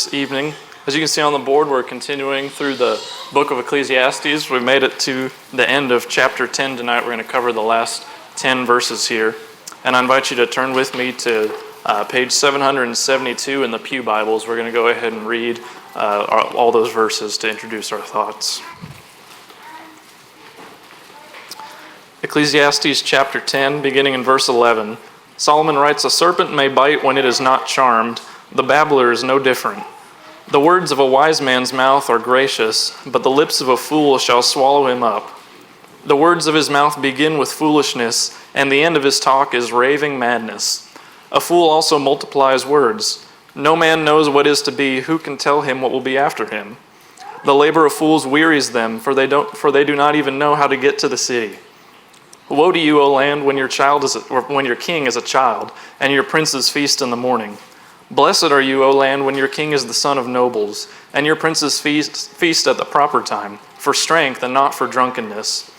This evening. As you can see on the board, we're continuing through the book of Ecclesiastes. We made it to the end of chapter 10 tonight. We're going to cover the last 10 verses here. And I invite you to turn with me to page 772 in the Pew Bibles. We're going to go ahead and read all those verses to introduce our thoughts. Ecclesiastes chapter 10, beginning in verse 11. Solomon writes, "A serpent may bite when it is not charmed. The babbler is no different. The words of a wise man's mouth are gracious, but the lips of a fool shall swallow him up. The words of his mouth begin with foolishness, and the end of his talk is raving madness. A fool also multiplies words. No man knows what is to be. Who can tell him what will be after him? The labor of fools wearies them, for they do not even know how to get to the city. Woe to you, O land, when your king is a child, and your princes feast in the morning. Blessed are you, O land, when your king is the son of nobles, and your princes feast at the proper time, for strength and not for drunkenness.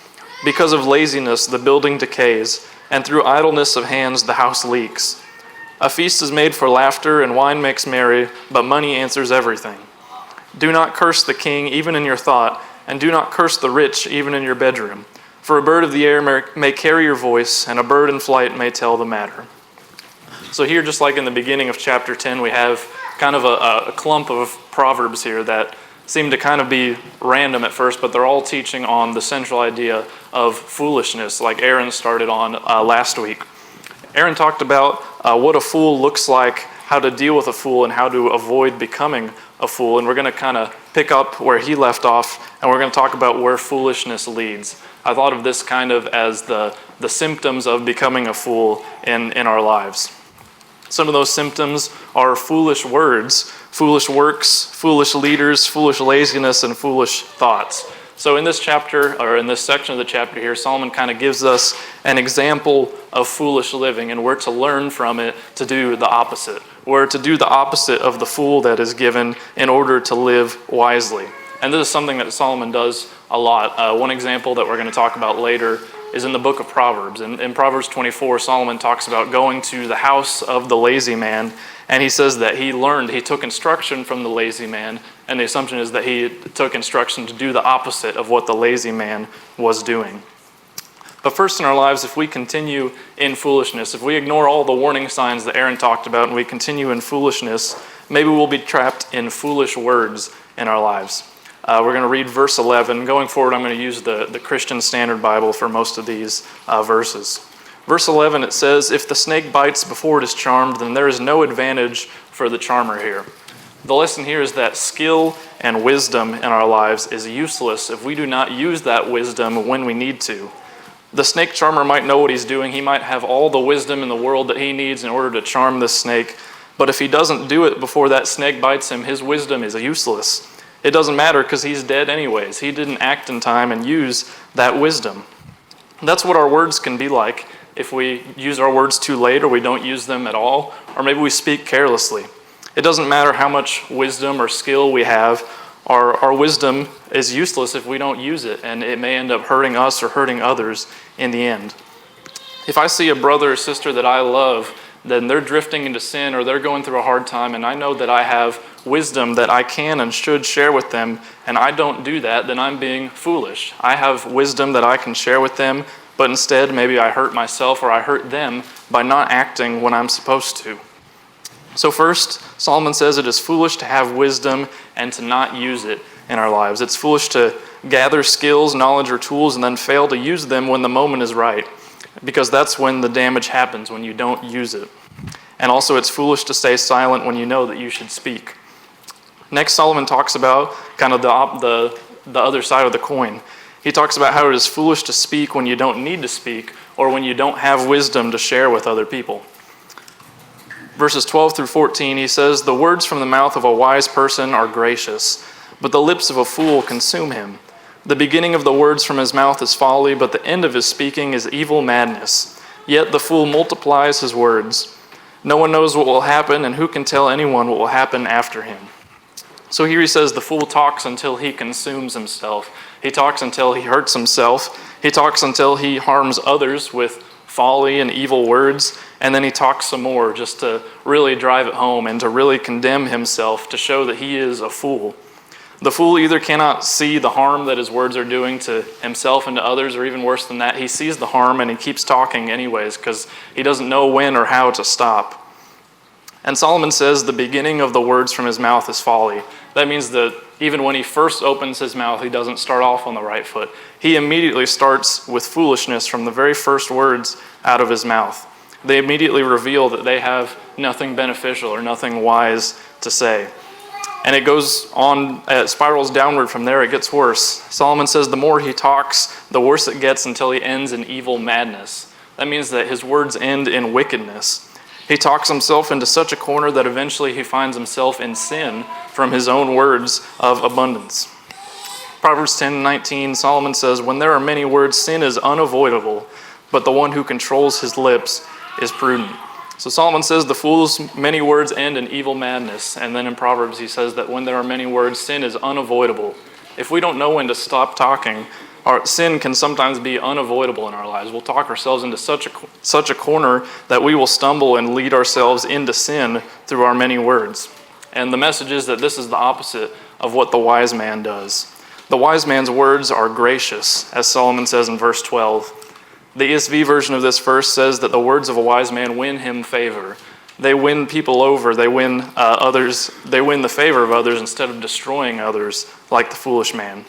Because of laziness the building decays, and through idleness of hands the house leaks. A feast is made for laughter, and wine makes merry, but money answers everything. Do not curse the king even in your thought, and do not curse the rich even in your bedroom. For a bird of the air may carry your voice, and a bird in flight may tell the matter." So here, just like in the beginning of chapter 10, we have kind of a clump of proverbs here that seem to kind of be random at first, but they're all teaching on the central idea of foolishness, like Aaron started on last week. Aaron talked about what a fool looks like, how to deal with a fool, and how to avoid becoming a fool. And we're going to kind of pick up where he left off, and we're going to talk about where foolishness leads. I thought of this kind of as the symptoms of becoming a fool in our lives. Some of those symptoms are foolish words, foolish works, foolish leaders, foolish laziness, and foolish thoughts. So in this chapter, or in this section of the chapter here, Solomon kind of gives us an example of foolish living, and we're to learn from it to do the opposite. We're to do the opposite of the fool that is given in order to live wisely. And this is something that Solomon does a lot. One example that we're going to talk about later is in the book of Proverbs. In Proverbs 24, Solomon talks about going to the house of the lazy man, and he says that he took instruction from the lazy man, and the assumption is that he took instruction to do the opposite of what the lazy man was doing. But first in our lives, if we continue in foolishness, if we ignore all the warning signs that Aaron talked about and we continue in foolishness, maybe we'll be trapped in foolish words in our lives. We're going to read verse 11. Going forward, I'm going to use the Christian Standard Bible for most of these verses. Verse 11, it says, "If the snake bites before it is charmed, then there is no advantage for the charmer here." The lesson here is that skill and wisdom in our lives is useless if we do not use that wisdom when we need to. The snake charmer might know what he's doing. He might have all the wisdom in the world that he needs in order to charm the snake. But if he doesn't do it before that snake bites him, his wisdom is useless. It doesn't matter because he's dead anyways. He didn't act in time and use that wisdom. That's what our words can be like if we use our words too late or we don't use them at all, or maybe we speak carelessly. It doesn't matter how much wisdom or skill we have. Our wisdom is useless if we don't use it, and it may end up hurting us or hurting others in the end. If I see a brother or sister that I love, then they're drifting into sin or they're going through a hard time, and I know that I have wisdom that I can and should share with them, and I don't do that, then I'm being foolish. I have wisdom that I can share with them, but instead maybe I hurt myself or I hurt them by not acting when I'm supposed to. So first, Solomon says it is foolish to have wisdom and to not use it in our lives. It's foolish to gather skills, knowledge, or tools and then fail to use them when the moment is right, because that's when the damage happens, when you don't use it. And also it's foolish to stay silent when you know that you should speak. Next, Solomon talks about kind of the other side of the coin. He talks about how it is foolish to speak when you don't need to speak or when you don't have wisdom to share with other people. Verses 12 through 14, he says, "The words from the mouth of a wise person are gracious, but the lips of a fool consume him. The beginning of the words from his mouth is folly, but the end of his speaking is evil madness. Yet the fool multiplies his words. No one knows what will happen, and who can tell anyone what will happen after him?" So here he says the fool talks until he consumes himself. He talks until he hurts himself. He talks until he harms others with folly and evil words, and then he talks some more just to really drive it home and to really condemn himself to show that he is a fool. The fool either cannot see the harm that his words are doing to himself and to others, or even worse than that, he sees the harm and he keeps talking anyways because he doesn't know when or how to stop. And Solomon says the beginning of the words from his mouth is folly. That means that even when he first opens his mouth, he doesn't start off on the right foot. He immediately starts with foolishness from the very first words out of his mouth. They immediately reveal that they have nothing beneficial or nothing wise to say. And it goes on, it spirals downward from there, it gets worse. Solomon says the more he talks, the worse it gets until he ends in evil madness. That means that his words end in wickedness. He talks himself into such a corner that eventually he finds himself in sin from his own words of abundance. Proverbs 10:19, Solomon says, when there are many words, sin is unavoidable, but the one who controls his lips is prudent. So Solomon says the fool's many words end in evil madness. And then in Proverbs he says that when there are many words, sin is unavoidable. If we don't know when to stop talking, our sin can sometimes be unavoidable in our lives. We'll talk ourselves into such a corner that we will stumble and lead ourselves into sin through our many words. And the message is that this is the opposite of what the wise man does. The wise man's words are gracious, as Solomon says in verse 12. The ESV version of this verse says that the words of a wise man win him favor. They win people over. They win others. They win the favor of others instead of destroying others like the foolish man.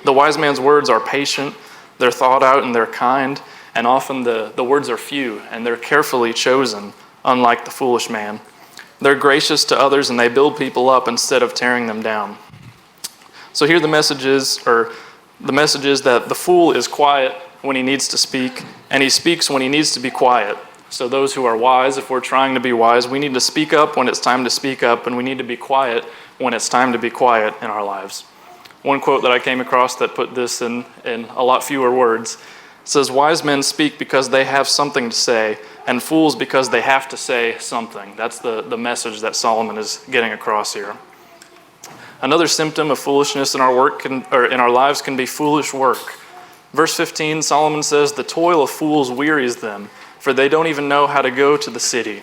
The wise man's words are patient, they're thought out, and they're kind, and often the words are few, and they're carefully chosen, unlike the foolish man. They're gracious to others, and they build people up instead of tearing them down. So here the message is that the fool is quiet when he needs to speak, and he speaks when he needs to be quiet. So those who are wise, if we're trying to be wise, we need to speak up when it's time to speak up, and we need to be quiet when it's time to be quiet in our lives. One quote that I came across that put this in a lot fewer words says, wise men speak because they have something to say, and fools because they have to say something. That's the message that Solomon is getting across here. Another symptom of foolishness in our lives can be foolish work. Verse 15, Solomon says, the toil of fools wearies them, for they don't even know how to go to the city.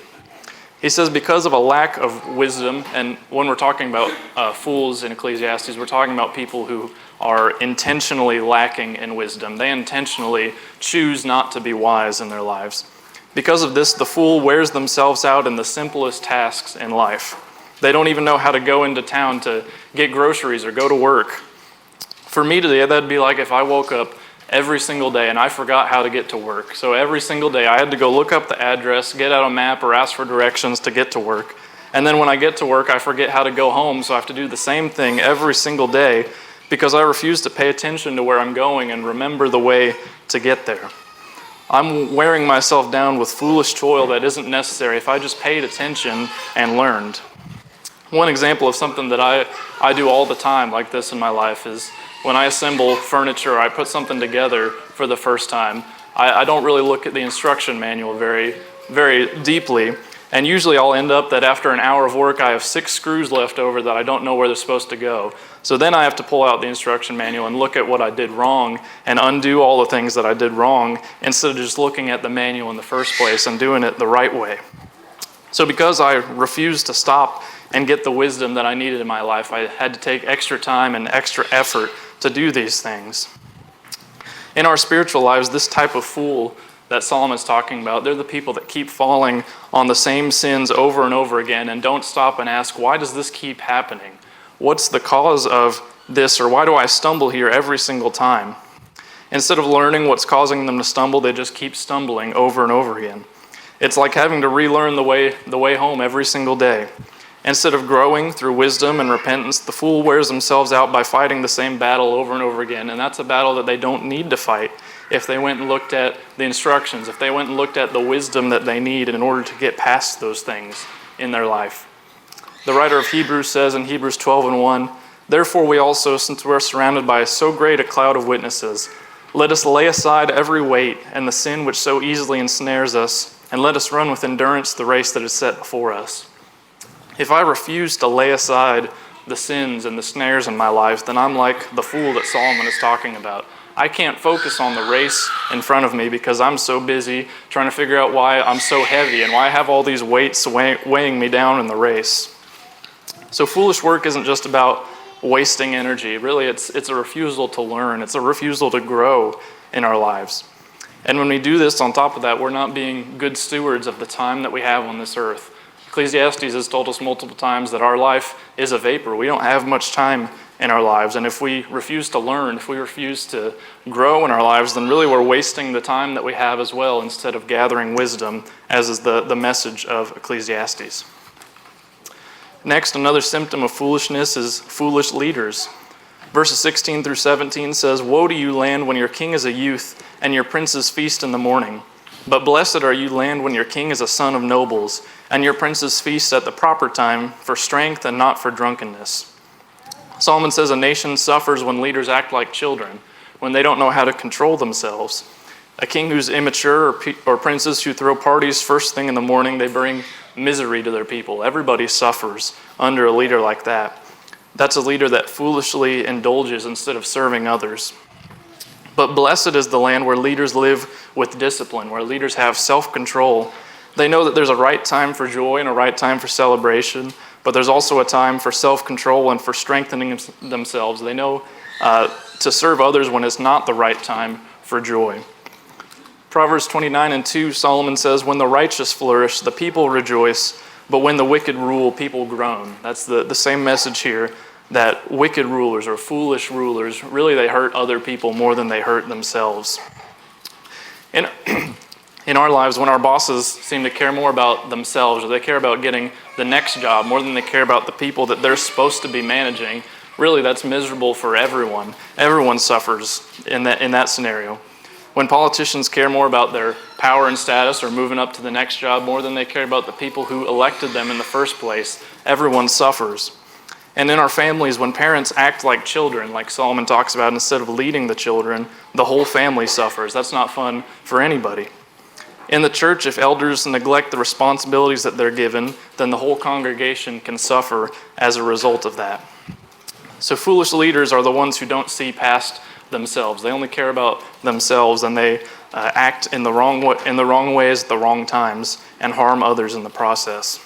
He says because of a lack of wisdom, and when we're talking about fools in Ecclesiastes, we're talking about people who are intentionally lacking in wisdom. They intentionally choose not to be wise in their lives. Because of this, the fool wears themselves out in the simplest tasks in life. They don't even know how to go into town to get groceries or go to work. For me today, that'd be like if I woke up every single day and I forgot how to get to work. So every single day I had to go look up the address, get out a map, or ask for directions to get to work. And then when I get to work, I forget how to go home, so I have to do the same thing every single day because I refuse to pay attention to where I'm going and remember the way to get there. I'm wearing myself down with foolish toil that isn't necessary if I just paid attention and learned. One example of something that I do all the time like this in my life is when I assemble furniture or I put something together for the first time, I don't really look at the instruction manual very, very deeply. And usually I'll end up that after an hour of work, I have 6 screws left over that I don't know where they're supposed to go. So then I have to pull out the instruction manual and look at what I did wrong and undo all the things that I did wrong instead of just looking at the manual in the first place and doing it the right way. So because I refused to stop and get the wisdom that I needed in my life, I had to take extra time and extra effort to do these things. In our spiritual lives, this type of fool that Solomon's talking about, they're the people that keep falling on the same sins over and over again and don't stop and ask, why does this keep happening? What's the cause of this, or why do I stumble here every single time? Instead of learning what's causing them to stumble, they just keep stumbling over and over again. It's like having to relearn the way home every single day. Instead of growing through wisdom and repentance, the fool wears themselves out by fighting the same battle over and over again, and that's a battle that they don't need to fight if they went and looked at the instructions, if they went and looked at the wisdom that they need in order to get past those things in their life. The writer of Hebrews says in Hebrews 12:1, therefore we also, since we are surrounded by so great a cloud of witnesses, let us lay aside every weight and the sin which so easily ensnares us, and let us run with endurance the race that is set before us. If I refuse to lay aside the sins and the snares in my life, then I'm like the fool that Solomon is talking about. I can't focus on the race in front of me because I'm so busy trying to figure out why I'm so heavy and why I have all these weights weighing me down in the race. So foolish work isn't just about wasting energy. Really, it's a refusal to learn. It's a refusal to grow in our lives. And when we do this, on top of that, we're not being good stewards of the time that we have on this earth. Ecclesiastes has told us multiple times that our life is a vapor. We don't have much time in our lives. And if we refuse to learn, if we refuse to grow in our lives, then really we're wasting the time that we have as well instead of gathering wisdom, as is the message of Ecclesiastes. Next, another symptom of foolishness is foolish leaders. Verses 16 through 17 says, "Woe to you, land, when your king is a youth, and your princes feast in the morning. But blessed are you, land, when your king is a son of nobles, and your princes feast at the proper time, for strength and not for drunkenness." Solomon says a nation suffers when leaders act like children, when they don't know how to control themselves. A king who's immature or princes who throw parties first thing in the morning, they bring misery to their people. Everybody suffers under a leader like that. That's a leader that foolishly indulges instead of serving others. But blessed is the land where leaders live with discipline, where leaders have self-control. They know that there's a right time for joy and a right time for celebration, but there's also a time for self-control and for strengthening themselves. They know to serve others when it's not the right time for joy. Proverbs 29:2, Solomon says, "When the righteous flourish, the people rejoice, but when the wicked rule, people groan." That's the same message here, that wicked rulers or foolish rulers, really they hurt other people more than they hurt themselves. In our lives, when our bosses seem to care more about themselves, or they care about getting the next job more than they care about the people that they're supposed to be managing, really that's miserable for everyone. Everyone suffers in that scenario. When politicians care more about their power and status or moving up to the next job more than they care about the people who elected them in the first place, everyone suffers. And in our families, when parents act like children, like Solomon talks about, instead of leading the children, the whole family suffers. That's not fun for anybody. In the church, if elders neglect the responsibilities that they're given, then the whole congregation can suffer as a result of that. So foolish leaders are the ones who don't see past themselves. They only care about themselves, and they act in the wrong ways at the wrong times and harm others in the process.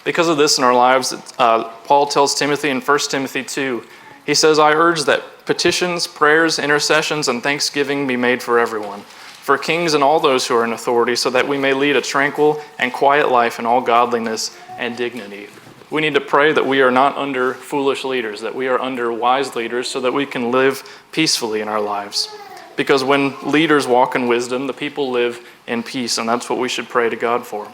Because of this in our lives, Paul tells Timothy in 1 Timothy 2, he says, "I urge that petitions, prayers, intercessions, and thanksgiving be made for everyone, for kings and all those who are in authority, so that we may lead a tranquil and quiet life in all godliness and dignity." We need to pray that we are not under foolish leaders, that we are under wise leaders, so that we can live peacefully in our lives. Because when leaders walk in wisdom, the people live in peace, and that's what we should pray to God for.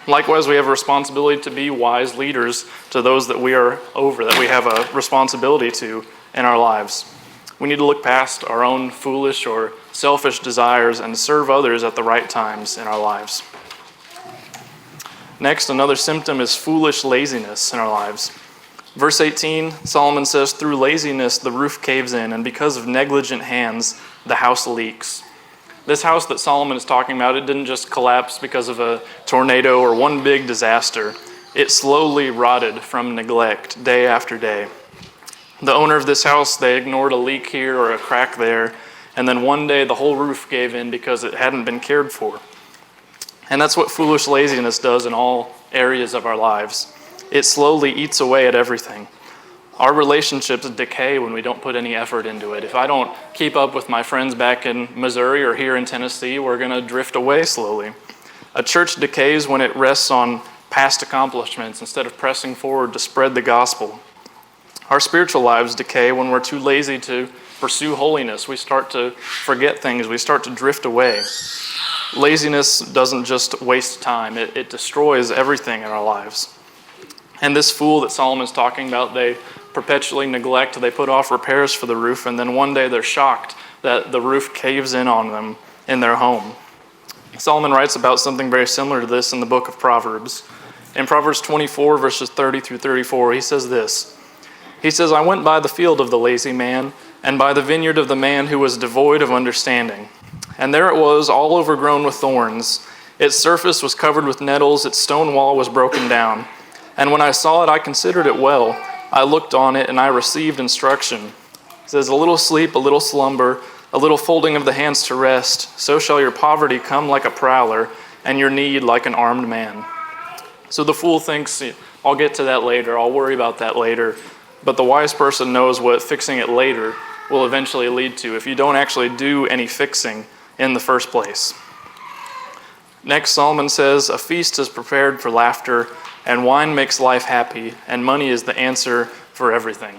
Likewise, we have a responsibility to be wise leaders to those that we are over, that we have a responsibility to in our lives. We need to look past our own foolish or selfish desires and serve others at the right times in our lives. Next, another symptom is foolish laziness in our lives. Verse 18, Solomon says, "Through laziness the roof caves in, and because of negligent hands the house leaks." This house that Solomon is talking about, it didn't just collapse because of a tornado or one big disaster. It slowly rotted from neglect day after day. The owner of this house, they ignored a leak here or a crack there, and then one day the whole roof gave in because it hadn't been cared for. And that's what foolish laziness does in all areas of our lives. It slowly eats away at everything. Our relationships decay when we don't put any effort into it. If I don't keep up with my friends back in Missouri or here in Tennessee, we're going to drift away slowly. A church decays when it rests on past accomplishments instead of pressing forward to spread the gospel. Our spiritual lives decay when we're too lazy to pursue holiness. We start to forget things. We start to drift away. Laziness doesn't just waste time. It destroys everything in our lives. And this fool that Solomon's talking about, they perpetually neglect. They put off repairs for the roof, and then one day they're shocked that the roof caves in on them in their home. Solomon writes about something very similar to this in the book of Proverbs. In Proverbs 24, verses 30 through 34, he says this. He says, "I went by the field of the lazy man, and by the vineyard of the man who was devoid of understanding. And there it was, all overgrown with thorns. Its surface was covered with nettles, its stone wall was broken down. And when I saw it, I considered it well. I looked on it, and I received instruction." It says, "A little sleep, a little slumber, a little folding of the hands to rest, so shall your poverty come like a prowler, and your need like an armed man. So the fool thinks, I'll get to that later, I'll worry about that later. But the wise person knows what fixing it later will eventually lead to if you don't actually do any fixing in the first place. Next, Solomon says, a feast is prepared for laughter, and wine makes life happy, and money is the answer for everything.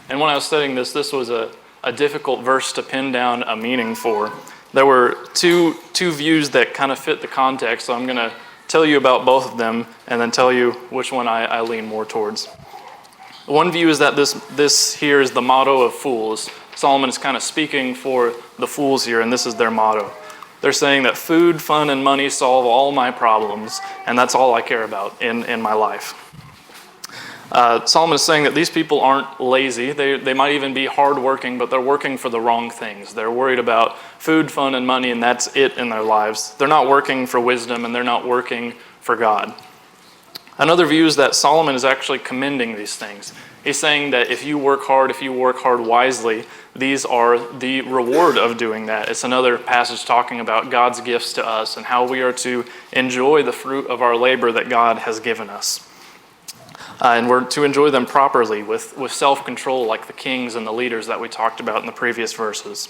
And when I was studying this was a difficult verse to pin down a meaning for. There were two views that kind of fit the context, so I'm going to tell you about both of them and then tell you which one I lean more towards. One view is that this here is the motto of fools. Solomon is kind of speaking for the fools here, and this is their motto. They're saying that food, fun, and money solve all my problems, and that's all I care about in my life. Solomon is saying that these people aren't lazy. They might even be hardworking, but they're working for the wrong things. They're worried about food, fun, and money, and that's it in their lives. They're not working for wisdom, and they're not working for God. Another view is that Solomon is actually commending these things. He's saying that if you work hard wisely, these are the reward of doing that. It's another passage talking about God's gifts to us and how we are to enjoy the fruit of our labor that God has given us. And we're to enjoy them properly with self-control like the kings and the leaders that we talked about in the previous verses.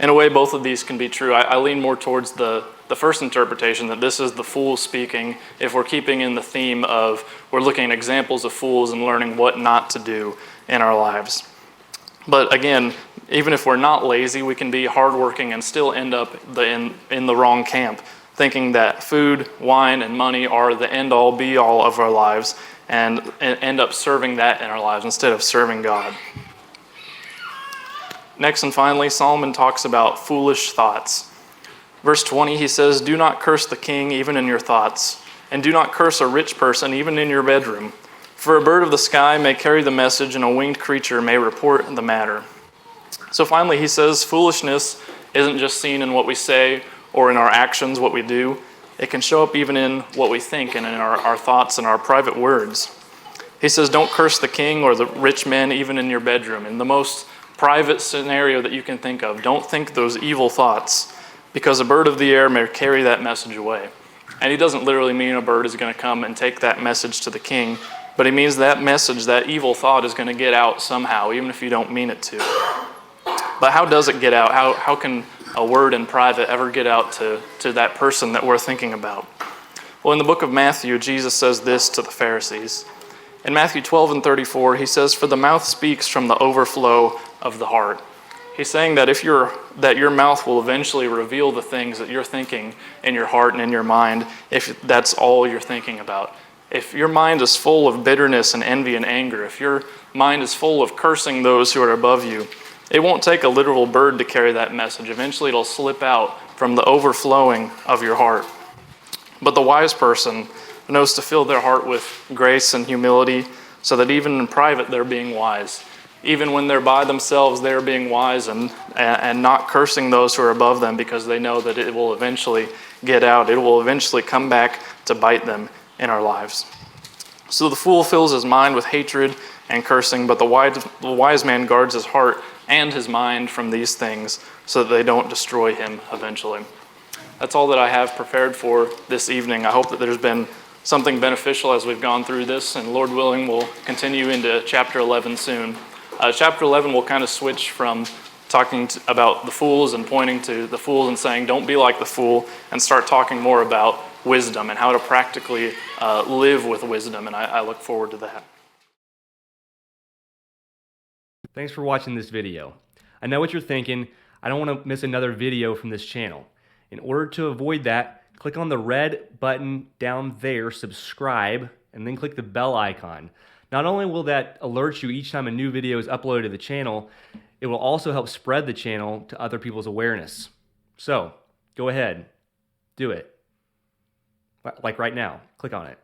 In a way, both of these can be true. I lean more towards the first interpretation, that this is the fool speaking, if we're keeping in the theme of we're looking at examples of fools and learning what not to do in our lives. But again, even if we're not lazy, we can be hardworking and still end up in the wrong camp, thinking that food, wine, and money are the end-all, be-all of our lives, and end up serving that in our lives instead of serving God. Next and finally, Solomon talks about foolish thoughts. Verse 20, he says, do not curse the king even in your thoughts, and do not curse a rich person even in your bedroom. For a bird of the sky may carry the message, and a winged creature may report the matter. So finally, he says, foolishness isn't just seen in what we say or in our actions, what we do. It can show up even in what we think and in our thoughts and our private words. He says, don't curse the king or the rich men even in your bedroom. In the most private scenario that you can think of, don't think those evil thoughts, because a bird of the air may carry that message away. And he doesn't literally mean a bird is going to come and take that message to the king, but he means that message, that evil thought, is going to get out somehow, even if you don't mean it to. But how does it get out? How can a word in private ever get out to that person that we're thinking about? Well, in the book of Matthew, Jesus says this to the Pharisees. In Matthew 12 and 34, he says, for the mouth speaks from the overflow of the heart. He's saying that that your mouth will eventually reveal the things that you're thinking in your heart and in your mind, if that's all you're thinking about. If your mind is full of bitterness and envy and anger, if your mind is full of cursing those who are above you, it won't take a literal bird to carry that message. Eventually it'll slip out from the overflowing of your heart. But the wise person knows to fill their heart with grace and humility, so that even in private they're being wise. Even when they're by themselves, they're being wise and not cursing those who are above them, because they know that it will eventually get out. It will eventually come back to bite them in our lives. So the fool fills his mind with hatred and cursing, but the wise man guards his heart and his mind from these things so that they don't destroy him eventually. That's all that I have prepared for this evening. I hope that there's been something beneficial as we've gone through this, and Lord willing, we'll continue into chapter 11 soon. Chapter 11 will kind of switch from talking about the fools and pointing to the fools and saying, don't be like the fool, and start talking more about wisdom and how to practically live with wisdom, and I look forward to that. Thanks for watching this video. I know what you're thinking. I don't want to miss another video from this channel. In order to avoid that, click on the red button down there, subscribe, and then click the bell icon. Not only will that alert you each time a new video is uploaded to the channel, it will also help spread the channel to other people's awareness. So, go ahead, do it. Like right now, click on it.